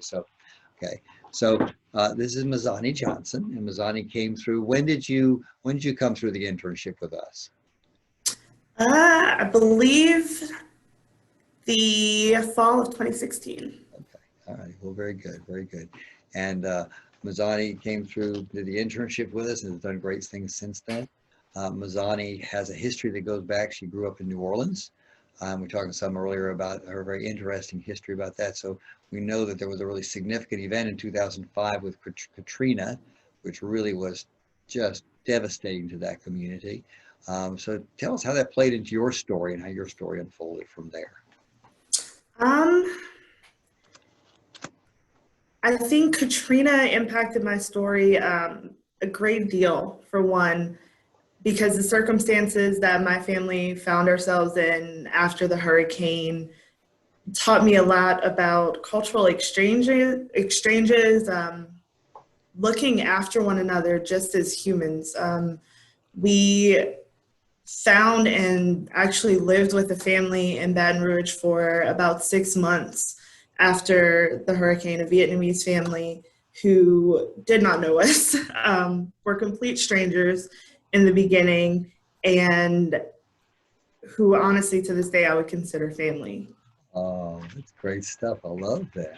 So, okay. So this is Mizani Johnson, and Mizani came through. When did you come through the internship with us? I believe the fall of 2016. Okay. All right. Well, very good. Very good. And Mizani came through, did the internship with us and has done great things since then. Mizani has a history that goes back. She grew up in New Orleans. We talked some earlier about her very interesting history about that. So we know that there was a really significant event in 2005 with Katrina, which really was just devastating to that community. So tell us how that played into your story and how your story unfolded from there. Um, I think Katrina impacted my story a great deal, for one, because the circumstances that my family found ourselves in after the hurricane taught me a lot about cultural exchanges, looking after one another just as humans. We found and actually lived with a family in Baton Rouge for about 6 months after the hurricane, a Vietnamese family who did not know us, were complete strangers in the beginning, and who honestly to this day I would consider family. Oh, that's great stuff. I love that.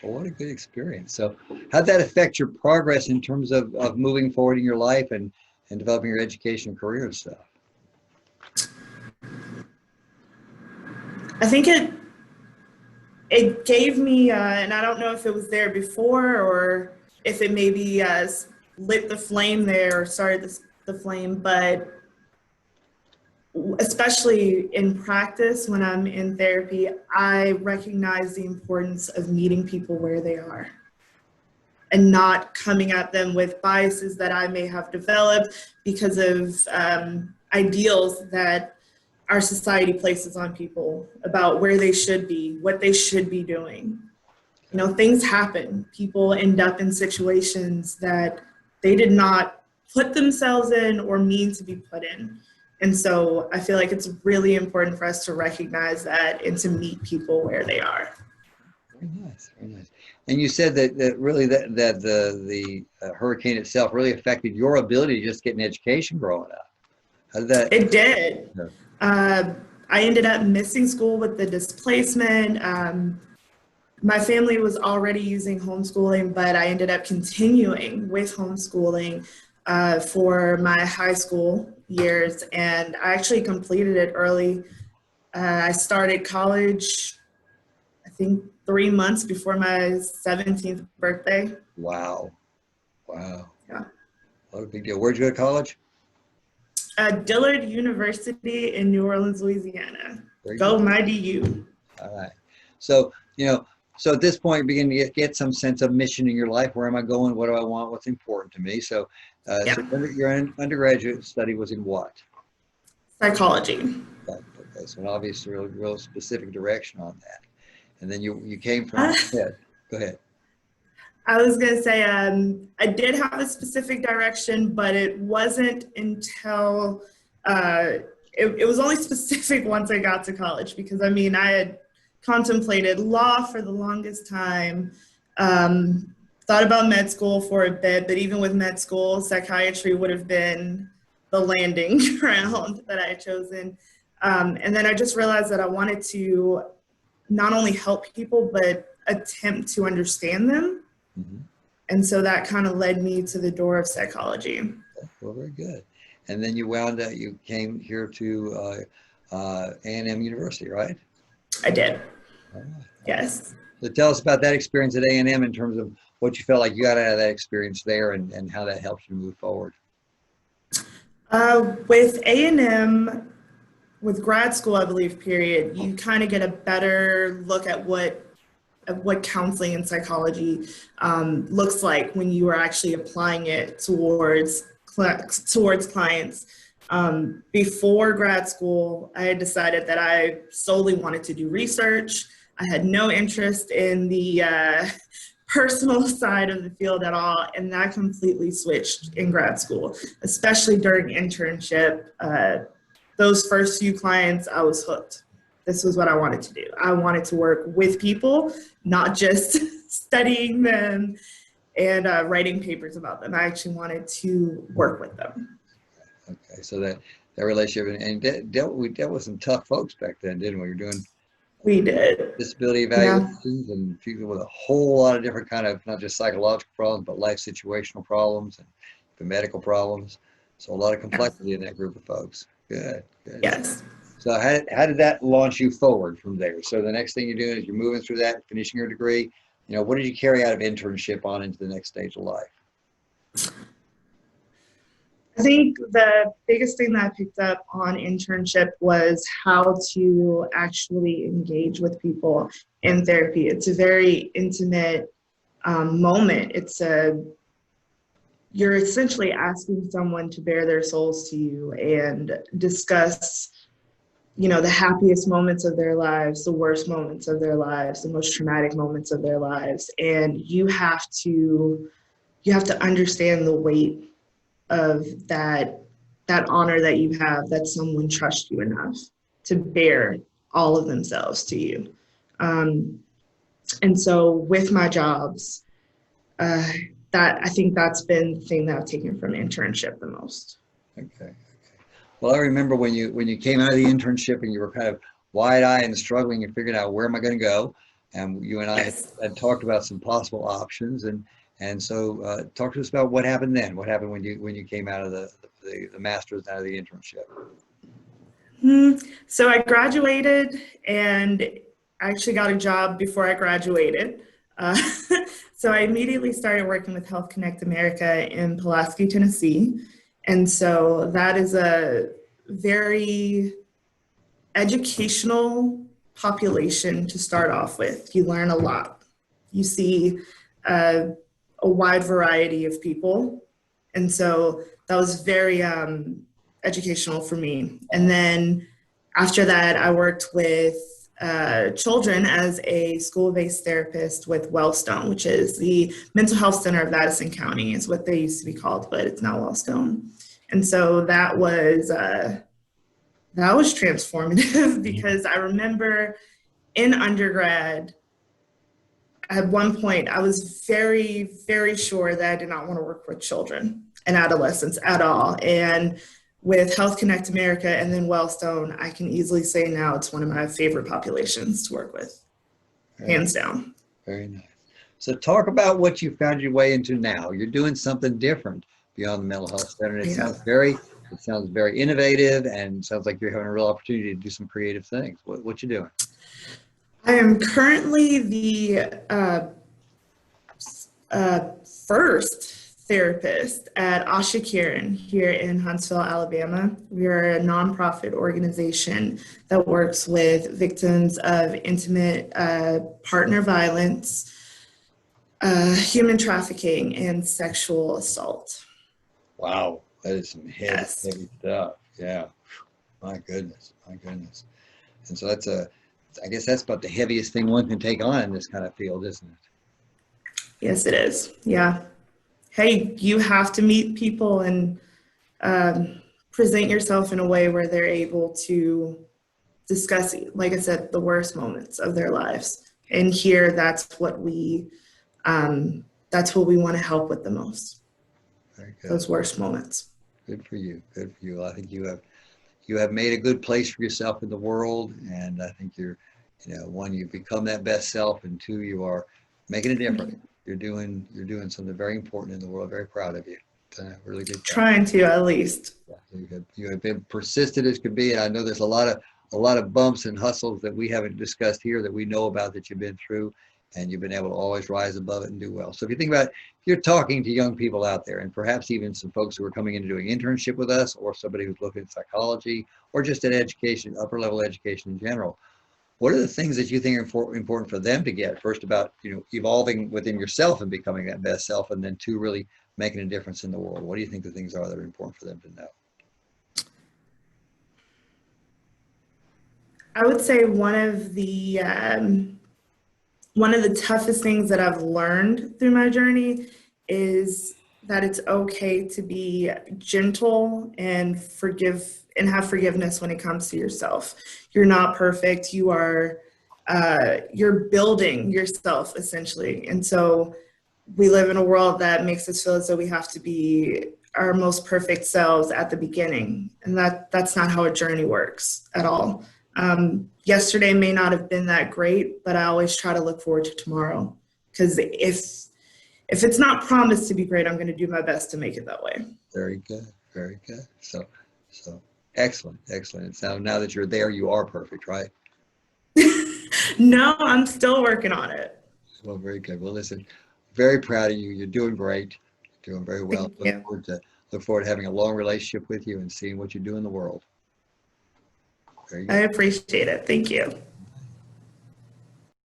Well, what a good experience. So how'd that affect your progress in terms of moving forward in your life and developing your education and career and stuff? I think it gave me, and I don't know if it was there before or if it maybe lit the flame there or started the flame, but especially in practice when I'm in therapy, I recognize the importance of meeting people where they are and not coming at them with biases that I may have developed because of ideals that our society places on people about where they should be, what they should be doing. You know, things happen. People end up in situations that they did not put themselves in or mean to be put in. And so I feel like it's really important for us to recognize that and to meet people where they are. Very nice, very nice. And you said that really that the hurricane itself really affected your ability to just get an education growing up. How did that? It did. Yeah. I ended up missing school with the displacement. My family was already using homeschooling, but I ended up continuing with homeschooling for my high school years, and I actually completed it early. I started college, I think 3 months before my 17th birthday. Wow, wow. Yeah. What a big deal. Where'd you go to college? Dillard University in New Orleans, Louisiana. Very Go good. Mighty U. All right. So, so at this point, you begin to get some sense of mission in your life. Where am I going? What do I want? What's important to me? So, Yeah. so your undergraduate study was in what? Psychology. Okay. So an obvious, real specific direction on that. And then you came from, Uh, go ahead. I was going to say I did have a specific direction, but it wasn't until it was only specific once I got to college, because I mean, I had contemplated law for the longest time, thought about med school for a bit, but even with med school, psychiatry would have been the landing ground that I had chosen. And then I just realized that I wanted to not only help people, but attempt to understand them. Mm-hmm. And so that kind of led me to the door of psychology. Well, very good. And then you came here to A&M University, right? I did. All right. Yes. So tell us about that experience at A&M in terms of what you felt like you got out of that experience there and how that helps you move forward. With A&M, with grad school, I believe, period, you kind of get a better look at what counseling and psychology looks like when you are actually applying it towards clients. Before grad school, I had decided that I solely wanted to do research. I had no interest in the personal side of the field at all, and that completely switched in grad school, especially during internship. Those first few clients, I was hooked. This was what I wanted to do. I wanted to work with people, not just studying them and writing papers about them. I actually wanted to work with them. Okay, so that relationship, and we dealt with some tough folks back then, didn't we? We were doing We did. disability Yeah. evaluations and people with a whole lot of different kind of, not just psychological problems, but life situational problems and the medical problems. So a lot of complexity in that group of folks. Good, good. Yes. So how did that launch you forward from there? So the next thing you're doing is you're moving through that, finishing your degree. What did you carry out of internship on into the next stage of life? I think the biggest thing that I picked up on internship was how to actually engage with people in therapy. It's a very intimate moment. You're essentially asking someone to bare their souls to you and discuss, the happiest moments of their lives, the worst moments of their lives, the most traumatic moments of their lives. And you have to understand the weight of that honor that you have, that someone trusts you enough to bear all of themselves to you. And so with my jobs, I think that's been the thing that I've taken from internship the most. Okay. Well, I remember when you came out of the internship and you were kind of wide-eyed and struggling and figuring out where am I going to go, and you and I had talked about some possible options, and so talk to us about what happened then. What happened when you came out of the master's, out of the internship? So I graduated, and I actually got a job before I graduated. So I immediately started working with Health Connect America in Pulaski, Tennessee. And so that is a very educational population to start off with. You learn a lot. You see a wide variety of people. And so that was very educational for me. And then after that, I worked with children as a school-based therapist with Wellstone, which is the mental health center of Addison County, is what they used to be called, but it's now Wellstone. And so that was transformative because I remember in undergrad, at one point, I was very, very sure that I did not want to work with children and adolescents at all. And with Health Connect America and then Wellstone, I can easily say now it's one of my favorite populations to work with, hands down. Very nice. So talk about what you found your way into now. You're doing something different beyond the mental health center. And it sounds very innovative, and sounds like you're having a real opportunity to do some creative things. What you doing? I am currently the first therapist at Asha Kieran here in Huntsville, Alabama. We are a nonprofit organization that works with victims of intimate partner violence, human trafficking, and sexual assault. Wow, that is some heavy stuff. Yeah, my goodness. And so I guess that's about the heaviest thing one can take on in this kind of field, isn't it? Yes, it is. Yeah. Hey, you have to meet people and present yourself in a way where they're able to discuss, like I said, the worst moments of their lives. And here, that's what we want to help with the most. Very good. Those worst moments. Good for you. Good for you. I think you have made a good place for yourself in the world, and I think one, you've become that best self, and two, you are making a difference. You're doing something very important in the world. Very proud of you. Really good. Trying to, at least. Yeah, you have been persistent as could be, and I know there's a lot of bumps and hustles that we haven't discussed here that we know about that you've been through, and you've been able to always rise above it and do well. So if you think about it, if you're talking to young people out there, and perhaps even some folks who are coming in and doing internship with us, or somebody who's looking at psychology, or just at education, upper level education in general, what are the things that you think are important for them to get? First, about evolving within yourself and becoming that best self, and then two, really making a difference in the world. What do you think the things are that are important for them to know? I would say one of the toughest things that I've learned through my journey is that it's okay to be gentle and have forgiveness when it comes to yourself. You're not perfect. You are you're building yourself essentially. And so we live in a world that makes us feel as though we have to be our most perfect selves at the beginning. And that's not how a journey works at all. Yesterday may not have been that great, but I always try to look forward to tomorrow. Because if it's not promised to be great, I'm going to do my best to make it that way. Very good. Very good. So excellent. Excellent. So now that you're there, you are perfect, right? No, I'm still working on it. Well, very good. Well, listen, very proud of you. You're doing great. You're doing very well. Thank you. Look forward to having a long relationship with you and seeing what you do in the world. Very I good. appreciate it. Thank you.